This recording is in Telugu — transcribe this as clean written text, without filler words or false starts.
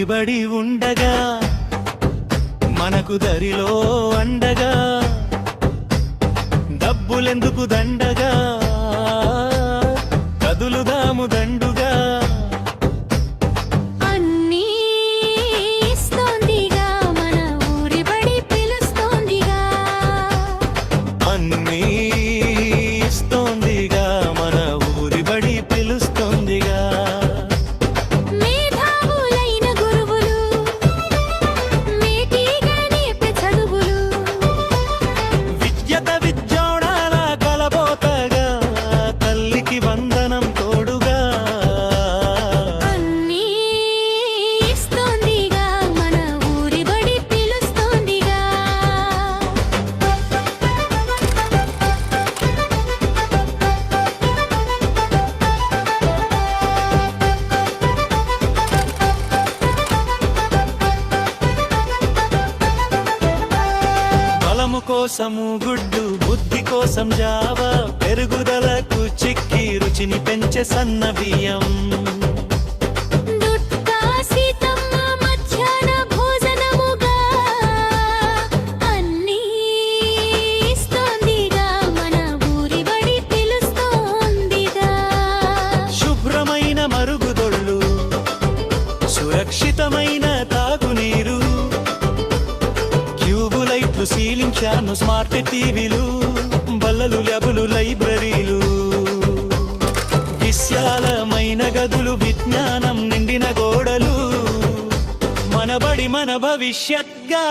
ఊరిబడి ఉండగా మనకు దరిలో అండగా డబ్బులెందుకు దండగా కదులుదాము దండుగా కోసము గుడ్డు బుద్ధి కోసం జావా పెరుగుదలకు చిక్కి రుచిని పెంచే సన్న బియ్యం శుభ్రమైన మరుగుదొడ్లు సురక్షితమైన తాగునీరు సీలింగ్ ఫ్యాను స్మార్ట్ టీవీలు బల్లలు ల్యాబులు లైబ్రరీలు విశాలమైన గదులు విజ్ఞానం నిండిన గోడలు మన బడి మన భవిష్యత్గా